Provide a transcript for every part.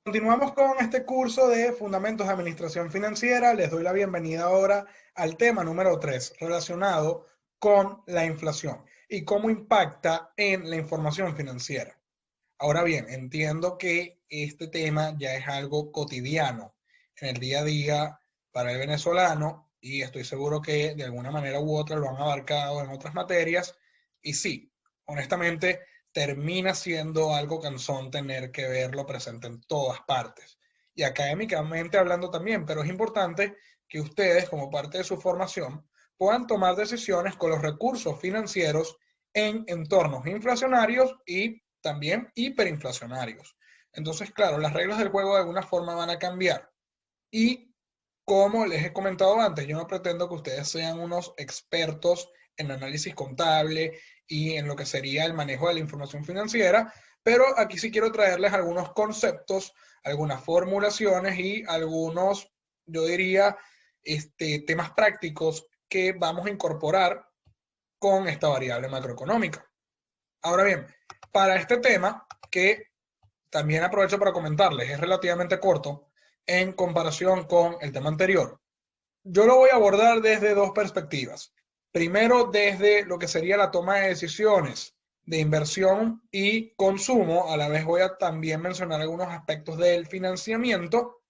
Continuamos con este curso de Fundamentos de Administración Financiera. Les doy la bienvenida ahora al tema número 3, relacionado con la inflación y cómo impacta en la información financiera. Ahora bien, entiendo que este tema ya es algo cotidiano en el día a día para el venezolano y estoy seguro que de alguna manera u otra lo han abarcado en otras materias. Y sí, honestamente, termina siendo algo cansón tener que verlo presente en todas partes. Y académicamente hablando también, pero es importante que ustedes, como parte de su formación, puedan tomar decisiones con los recursos financieros en entornos inflacionarios y también hiperinflacionarios. Entonces, claro, las reglas del juego de alguna forma van a cambiar. Y como les he comentado antes, yo no pretendo que ustedes sean unos expertos en análisis contable y en lo que sería el manejo de la información financiera, pero aquí sí quiero traerles algunos conceptos, algunas formulaciones y algunos, yo diría, temas prácticos que vamos a incorporar con esta variable macroeconómica. Ahora bien, para este tema, que también aprovecho para comentarles, es relativamente corto en comparación con el tema anterior. Yo lo voy a abordar desde dos perspectivas. Primero, desde lo que sería la toma de decisiones de inversión y consumo. A la vez voy a también mencionar algunos aspectos del financiamiento.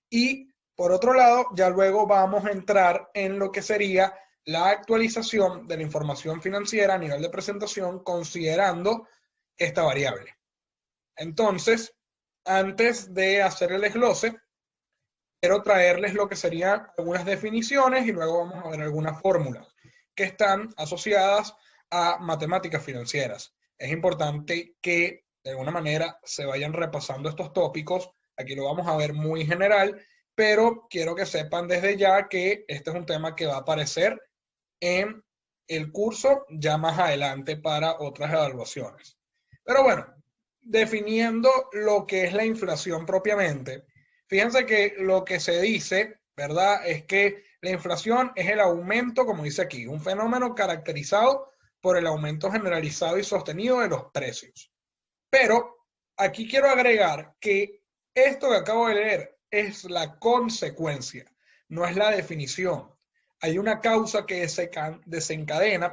Y por otro lado, ya luego vamos a entrar en lo que sería la actualización de la información financiera a nivel de presentación considerando esta variable. Entonces, antes de hacer el desglose, quiero traerles lo que serían algunas definiciones y luego vamos a ver algunas fórmulas que están asociadas a matemáticas financieras. Es importante que de alguna manera se vayan repasando estos tópicos. Aquí lo vamos a ver muy general, pero quiero que sepan desde ya que este es un tema que va a aparecer en el curso ya más adelante para otras evaluaciones. Pero bueno, definiendo lo que es la inflación propiamente, fíjense que lo que se dice, ¿verdad? Es que la inflación es el aumento, como dice aquí, un fenómeno caracterizado por el aumento generalizado y sostenido de los precios. Pero aquí quiero agregar que esto que acabo de leer es la consecuencia, no es la definición. Hay una causa que desencadena,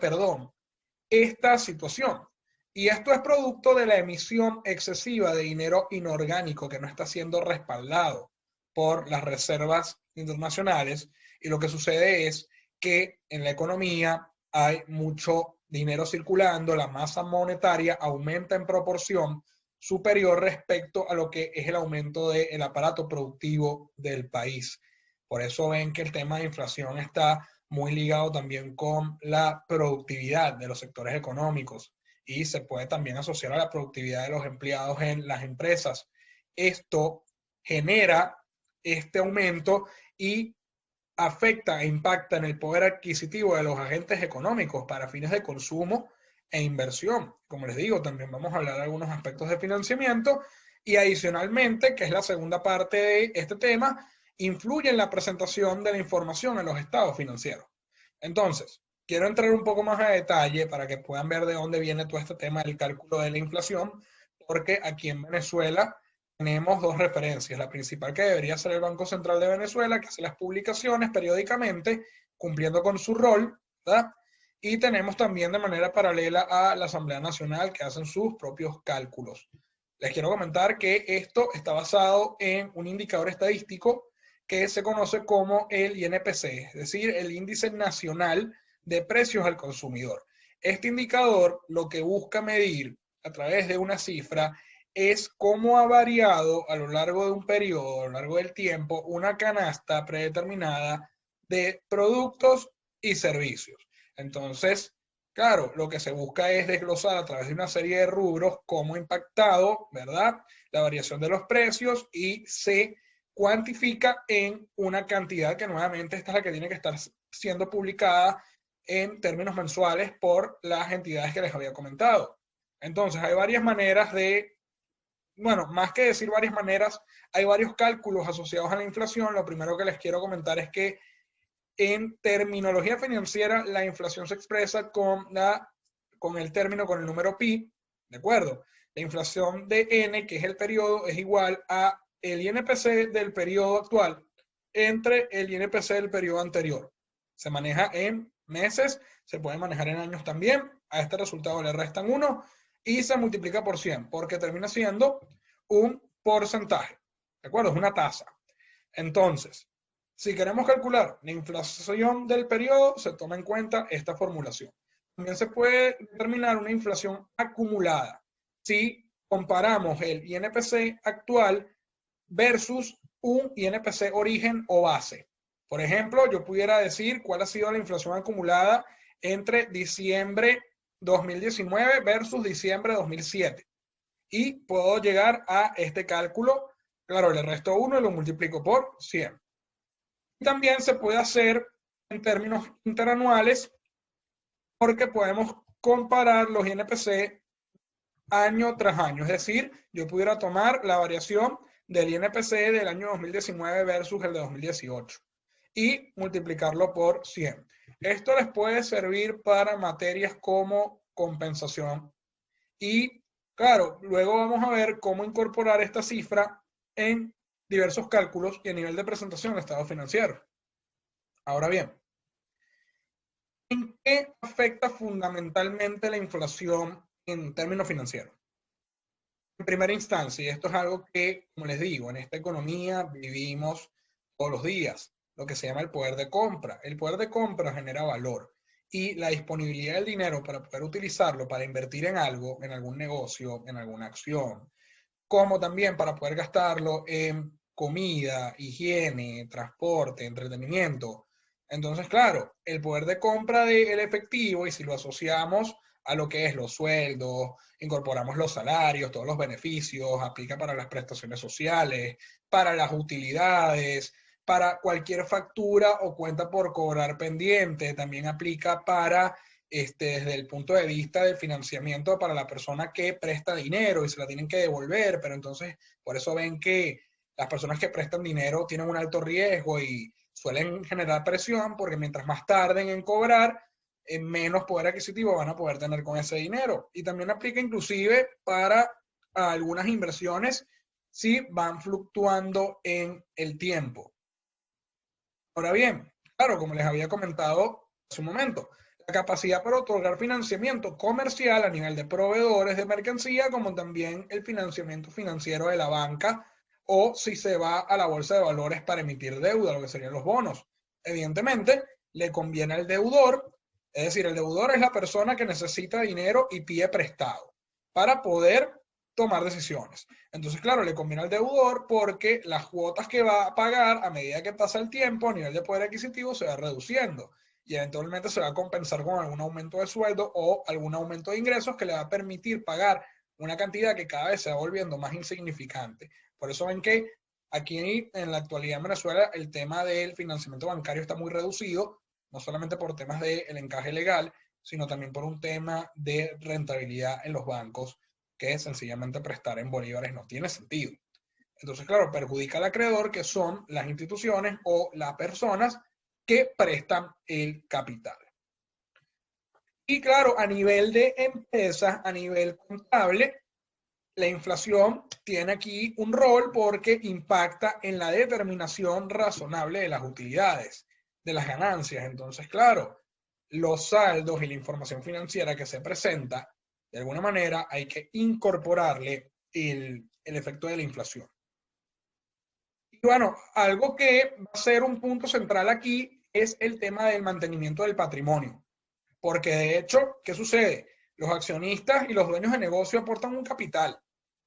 esta situación. Y esto es producto de la emisión excesiva de dinero inorgánico que no está siendo respaldado por las reservas internacionales. Y lo que sucede es que en la economía hay mucho dinero circulando, la masa monetaria aumenta en proporción superior respecto a lo que es el aumento del aparato productivo del país. Por eso ven que el tema de inflación está muy ligado también con la productividad de los sectores económicos y se puede también asociar a la productividad de los empleados en las empresas. Esto genera este aumento y afecta e impacta en el poder adquisitivo de los agentes económicos para fines de consumo e inversión. Como les digo, también vamos a hablar de algunos aspectos de financiamiento y adicionalmente, que es la segunda parte de este tema, influye en la presentación de la información en los estados financieros. Entonces, quiero entrar un poco más a detalle para que puedan ver de dónde viene todo este tema del cálculo de la inflación, porque aquí en Venezuela tenemos dos referencias. La principal que debería ser el Banco Central de Venezuela, que hace las publicaciones periódicamente, cumpliendo con su rol, ¿verdad? Y tenemos también de manera paralela a la Asamblea Nacional, que hacen sus propios cálculos. Les quiero comentar que esto está basado en un indicador estadístico que se conoce como el INPC, es decir, el Índice Nacional de Precios al Consumidor. Este indicador lo que busca medir a través de una cifra es cómo ha variado a lo largo de un periodo, a lo largo del tiempo, una canasta predeterminada de productos y servicios. Entonces, claro, lo que se busca es desglosar a través de una serie de rubros cómo ha impactado, ¿verdad?, la variación de los precios y se cuantifica en una cantidad que nuevamente esta es la que tiene que estar siendo publicada en términos mensuales por las entidades que les había comentado. Entonces, hay varias maneras de, bueno, más que decir varias maneras, hay varios cálculos asociados a la inflación. Lo primero que les quiero comentar es que en terminología financiera, la inflación se expresa con el término, con el número pi, ¿de acuerdo? La inflación de n, que es el periodo, es igual a el INPC del periodo actual entre el INPC del periodo anterior. Se maneja en meses, se puede manejar en años también. A este resultado le restan 1 y se multiplica por 100 porque termina siendo un porcentaje. ¿De acuerdo? Es una tasa. Entonces, si queremos calcular la inflación del periodo, se toma en cuenta esta formulación. También se puede determinar una inflación acumulada si comparamos el INPC actual versus un INPC origen o base. Por ejemplo, yo pudiera decir cuál ha sido la inflación acumulada entre diciembre 2019 versus diciembre 2007. Y puedo llegar a este cálculo. Claro, le resto 1 y lo multiplico por 100. También se puede hacer en términos interanuales porque podemos comparar los INPC año tras año. Es decir, yo pudiera tomar la variación del INPC del año 2019 versus el de 2018 y multiplicarlo por 100. Esto les puede servir para materias como compensación. Y claro, luego vamos a ver cómo incorporar esta cifra en diversos cálculos y a nivel de presentación de estado financiero. Ahora bien, ¿en qué afecta fundamentalmente la inflación en términos financieros? En primera instancia, y esto es algo que, como les digo, en esta economía vivimos todos los días, lo que se llama el poder de compra. El poder de compra genera valor y la disponibilidad del dinero para poder utilizarlo para invertir en algo, en algún negocio, en alguna acción, como también para poder gastarlo en comida, higiene, transporte, entretenimiento. Entonces, claro, el poder de compra del efectivo, y si lo asociamos a lo que es los sueldos, incorporamos los salarios, todos los beneficios, aplica para las prestaciones sociales, para las utilidades, para cualquier factura o cuenta por cobrar pendiente, también aplica para desde el punto de vista del financiamiento para la persona que presta dinero y se la tienen que devolver, pero entonces por eso ven que las personas que prestan dinero tienen un alto riesgo y suelen generar presión porque mientras más tarden en cobrar, menos poder adquisitivo van a poder tener con ese dinero. Y también aplica inclusive para algunas inversiones si van fluctuando en el tiempo. Ahora bien, claro, como les había comentado hace un momento, la capacidad para otorgar financiamiento comercial a nivel de proveedores de mercancía, como también el financiamiento financiero de la banca, o si se va a la bolsa de valores para emitir deuda, lo que serían los bonos. Evidentemente, le conviene al deudor, es decir, el deudor es la persona que necesita dinero y pide prestado para poder tomar decisiones. Entonces, claro, le conviene al deudor porque las cuotas que va a pagar a medida que pasa el tiempo a nivel de poder adquisitivo se va reduciendo y eventualmente se va a compensar con algún aumento de sueldo o algún aumento de ingresos que le va a permitir pagar una cantidad que cada vez se va volviendo más insignificante. Por eso ven que aquí en la actualidad en Venezuela el tema del financiamiento bancario está muy reducido, no solamente por temas del encaje legal, sino también por un tema de rentabilidad en los bancos, que sencillamente prestar en bolívares no tiene sentido. Entonces, claro, perjudica al acreedor, que son las instituciones o las personas que prestan el capital. Y claro, a nivel de empresas, a nivel contable, la inflación tiene aquí un rol porque impacta en la determinación razonable de las utilidades, de las ganancias. Entonces, claro, los saldos y la información financiera que se presenta, de alguna manera hay que incorporarle el efecto de la inflación. Y bueno, algo que va a ser un punto central aquí es el tema del mantenimiento del patrimonio. Porque de hecho, ¿qué sucede? Los accionistas y los dueños de negocio aportan un capital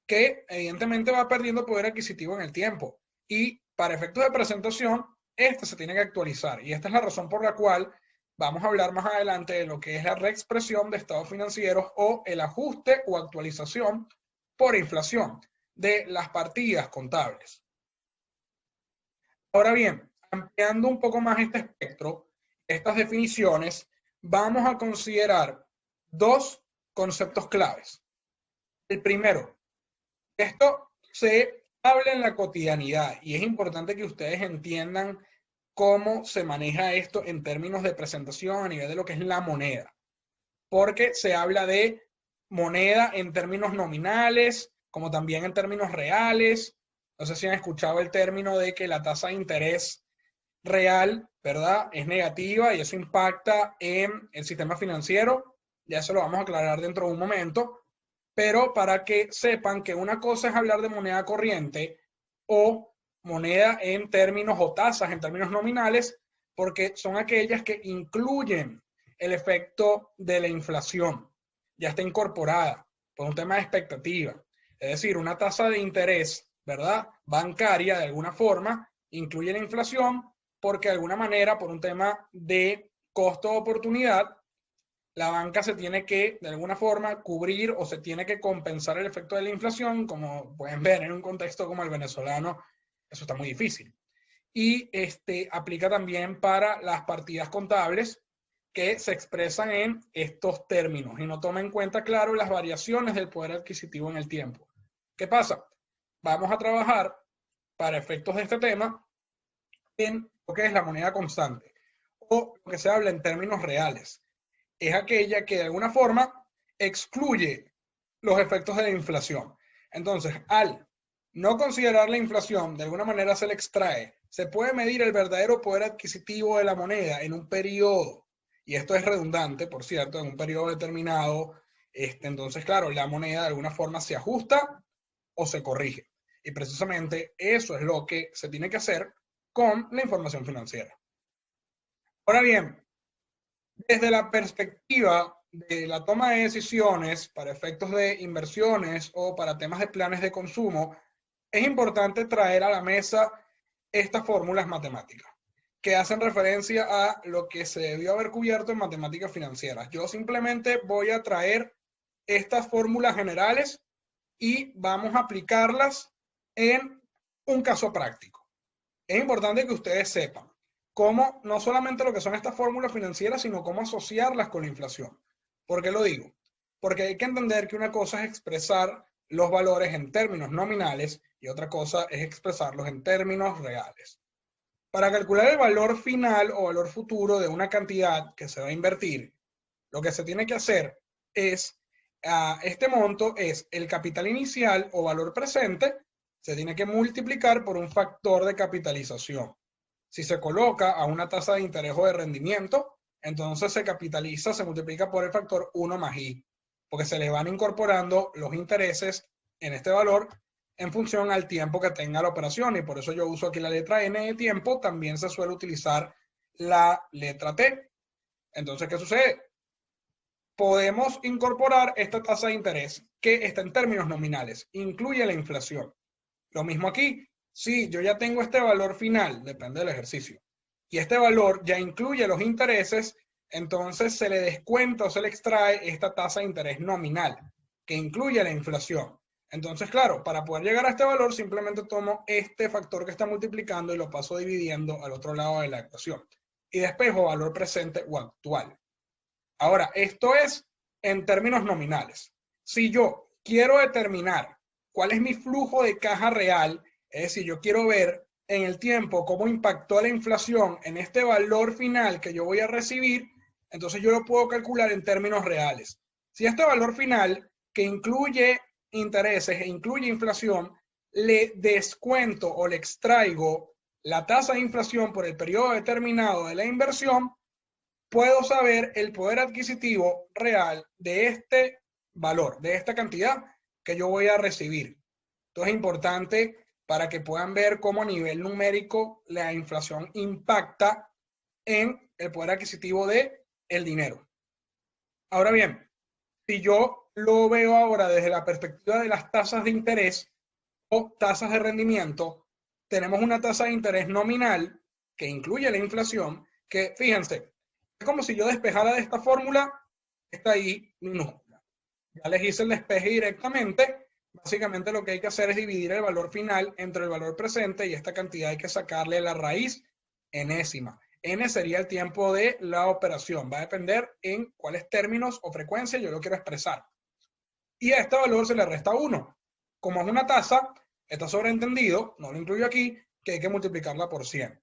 que evidentemente va perdiendo poder adquisitivo en el tiempo. Y para efectos de presentación, este se tiene que actualizar. Y esta es la razón por la cual vamos a hablar más adelante de lo que es la reexpresión de estados financieros o el ajuste o actualización por inflación de las partidas contables. Ahora bien, ampliando un poco más este espectro, estas definiciones, vamos a considerar dos conceptos claves. El primero, esto se habla en la cotidianidad y es importante que ustedes entiendan cómo se maneja esto en términos de presentación a nivel de lo que es la moneda, porque se habla de moneda en términos nominales, como también en términos reales, No sé si han escuchado el término de que la tasa de interés real, ¿verdad?, es negativa y eso impacta en el sistema financiero. Ya se lo vamos a aclarar dentro de un momento, pero para que sepan que una cosa es hablar de moneda corriente o moneda en términos o tasas en términos nominales, porque son aquellas que incluyen el efecto de la inflación. Ya está incorporada por un tema de expectativa. Es decir, una tasa de interés, ¿verdad?, bancaria de alguna forma incluye la inflación porque de alguna manera, por un tema de costo de oportunidad, la banca se tiene que, de alguna forma, cubrir o se tiene que compensar el efecto de la inflación. Como pueden ver, en un contexto como el venezolano, eso está muy difícil. Y aplica también para las partidas contables que se expresan en estos términos y no toma en cuenta, claro, las variaciones del poder adquisitivo en el tiempo. ¿Qué pasa? Vamos a trabajar para efectos de este tema en lo que es la moneda constante o lo que se habla en términos reales. Es aquella que de alguna forma excluye los efectos de la inflación. Entonces, al no considerar la inflación, de alguna manera se le extrae. Se puede medir el verdadero poder adquisitivo de la moneda en un periodo, y esto es redundante, por cierto, en un periodo determinado. Entonces, claro, la moneda de alguna forma se ajusta o se corrige. Y precisamente eso es lo que se tiene que hacer con la información financiera. Ahora bien, desde la perspectiva de la toma de decisiones para efectos de inversiones o para temas de planes de consumo, es importante traer a la mesa estas fórmulas matemáticas que hacen referencia a lo que se debió haber cubierto en matemáticas financieras. Yo simplemente voy a traer estas fórmulas generales y vamos a aplicarlas en un caso práctico. Es importante que ustedes sepan cómo, no solamente lo que son estas fórmulas financieras, sino cómo asociarlas con la inflación. ¿Por qué lo digo? Porque hay que entender que una cosa es expresar los valores en términos nominales y otra cosa es expresarlos en términos reales. Para calcular el valor final o valor futuro de una cantidad que se va a invertir, lo que se tiene que hacer es, este monto es el capital inicial o valor presente, se tiene que multiplicar por un factor de capitalización. Si se coloca a una tasa de interés o de rendimiento, entonces se capitaliza, se multiplica por el factor 1 más i, porque se le van incorporando los intereses en este valor en función al tiempo que tenga la operación, y por eso yo uso aquí la letra N de tiempo. También se suele utilizar la letra T. Entonces, ¿qué sucede? Podemos incorporar esta tasa de interés que está en términos nominales, incluye la inflación. Lo mismo aquí, si yo ya tengo este valor final, depende del ejercicio, y este valor ya incluye los intereses, entonces se le descuenta o se le extrae esta tasa de interés nominal, que incluye la inflación. Entonces, claro, para poder llegar a este valor, simplemente tomo este factor que está multiplicando y lo paso dividiendo al otro lado de la ecuación. Y despejo valor presente o actual. Ahora, esto es en términos nominales. Si yo quiero determinar cuál es mi flujo de caja real, es decir, yo quiero ver en el tiempo cómo impactó la inflación en este valor final que yo voy a recibir, entonces yo lo puedo calcular en términos reales. Si este valor final, que incluye intereses e incluye inflación, le descuento o le extraigo la tasa de inflación por el periodo determinado de la inversión, puedo saber el poder adquisitivo real de este valor, de esta cantidad que yo voy a recibir. Entonces es importante para que puedan ver cómo a nivel numérico la inflación impacta en el poder adquisitivo de el dinero. Ahora bien, si yo lo veo ahora desde la perspectiva de las tasas de interés o tasas de rendimiento, tenemos una tasa de interés nominal que incluye la inflación, que fíjense, es como si yo despejara de esta fórmula esta I minúscula. Ya les hice el despeje directamente. Básicamente lo que hay que hacer es dividir el valor final entre el valor presente y esta cantidad hay que sacarle la raíz enésima. N sería el tiempo de la operación. Va a depender en cuáles términos o frecuencia yo lo quiero expresar. Y a este valor se le resta 1. Como es una tasa, está sobreentendido, no lo incluyo aquí, que hay que multiplicarla por 100.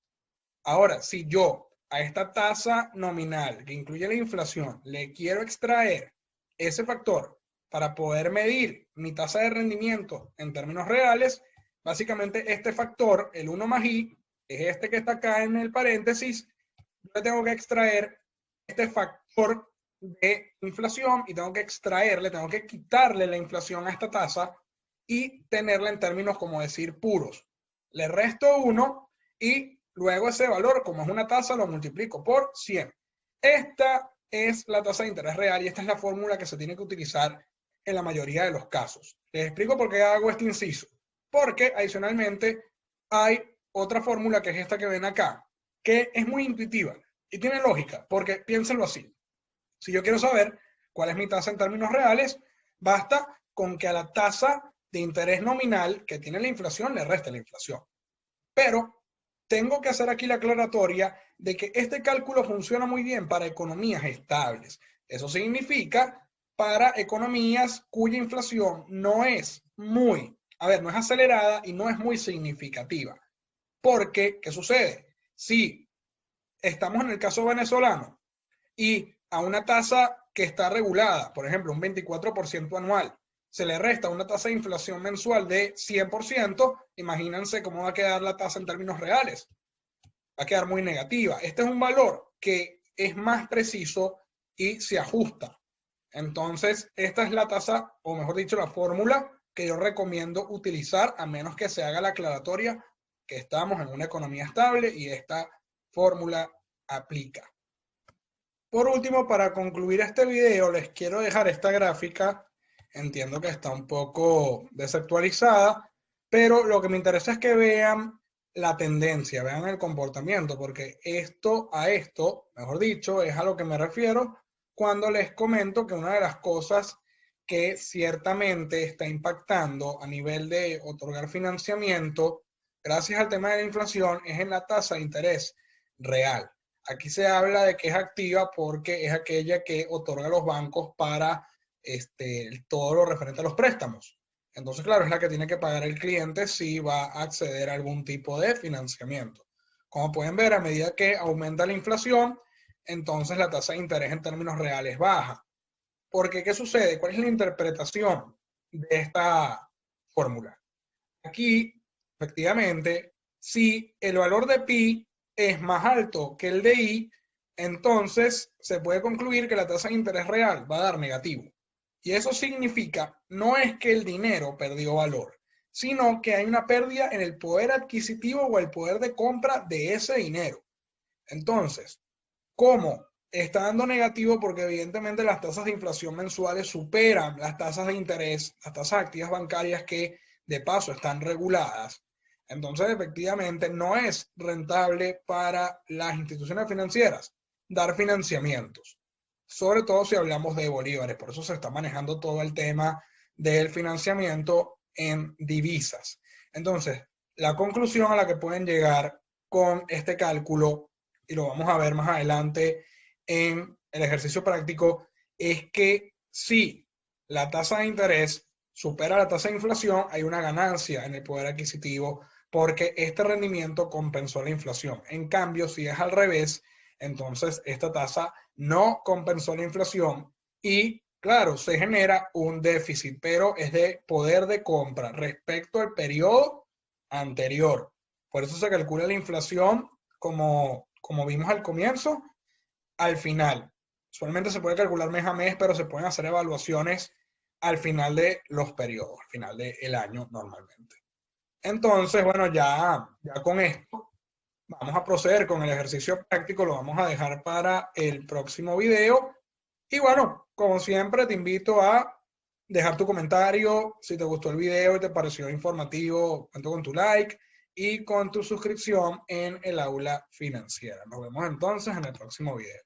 Ahora, si yo a esta tasa nominal que incluye la inflación le quiero extraer ese factor para poder medir mi tasa de rendimiento en términos reales, Básicamente este factor, el 1 más i, es este que está acá en el paréntesis. Yo le tengo que extraer este factor de inflación y tengo que extraerle, tengo que quitarle la inflación a esta tasa y tenerla en términos, como decir, puros. Le resto 1 y luego ese valor, como es una tasa, lo multiplico por 100. Esta es la tasa de interés real y esta es la fórmula que se tiene que utilizar en la mayoría de los casos. Les explico por qué hago este inciso. Porque adicionalmente hay otra fórmula que es esta que ven acá, que es muy intuitiva y tiene lógica, porque piénsenlo así. Si yo quiero saber cuál es mi tasa en términos reales, basta con que a la tasa de interés nominal que tiene la inflación le reste la inflación. Pero tengo que hacer aquí la aclaratoria de que este cálculo funciona muy bien para economías estables. Eso significa para economías cuya inflación no es no es acelerada y no es muy significativa. Porque, ¿qué sucede? Si estamos en el caso venezolano y a una tasa que está regulada, por ejemplo, un 24% anual, se le resta una tasa de inflación mensual de 100%, imagínense cómo va a quedar la tasa en términos reales. Va a quedar muy negativa. Este es un valor que es más preciso y se ajusta. Entonces, esta es la tasa, o mejor dicho, la fórmula que yo recomiendo utilizar, a menos que se haga la aclaratoria que estamos en una economía estable y esta fórmula aplica. Por último, para concluir este video, les quiero dejar esta gráfica. Entiendo que está un poco desactualizada, pero lo que me interesa es que vean la tendencia, vean el comportamiento, porque mejor dicho, es a lo que me refiero cuando les comento que una de las cosas que ciertamente está impactando a nivel de otorgar financiamiento, gracias al tema de la inflación, es en la tasa de interés real. Aquí se habla de que es activa porque es aquella que otorga los bancos para todo lo referente a los préstamos. Entonces, claro, es la que tiene que pagar el cliente si va a acceder a algún tipo de financiamiento. Como pueden ver, a medida que aumenta la inflación, entonces la tasa de interés en términos reales baja. Porque, ¿qué sucede? ¿Cuál es la interpretación de esta fórmula? Aquí, efectivamente, si el valor de pi es más alto que el de i, entonces se puede concluir que la tasa de interés real va a dar negativo. Y eso significa, no es que el dinero perdió valor, sino que hay una pérdida en el poder adquisitivo o el poder de compra de ese dinero. Entonces, ¿cómo? Está dando negativo porque evidentemente las tasas de inflación mensuales superan las tasas de interés, las tasas de activas bancarias que de paso están reguladas. Entonces, efectivamente, no es rentable para las instituciones financieras dar financiamientos, sobre todo si hablamos de bolívares. Por eso se está manejando todo el tema del financiamiento en divisas. Entonces, la conclusión a la que pueden llegar con este cálculo, y lo vamos a ver más adelante en el ejercicio práctico, es que si la tasa de interés supera la tasa de inflación, hay una ganancia en el poder adquisitivo porque este rendimiento compensó la inflación. En cambio, si es al revés, entonces esta tasa no compensó la inflación y, claro, se genera un déficit, pero es de poder de compra respecto al periodo anterior. Por eso se calcula la inflación como vimos al comienzo, al final. Usualmente se puede calcular mes a mes, pero se pueden hacer evaluaciones al final de los periodos, al final del año normalmente. Entonces, bueno, ya con esto vamos a proceder con el ejercicio práctico, lo vamos a dejar para el próximo video. Y bueno, como siempre, te invito a dejar tu comentario, si te gustó el video y te pareció informativo, cuento con tu like y con tu suscripción en el Aula Financiera. Nos vemos entonces en el próximo video.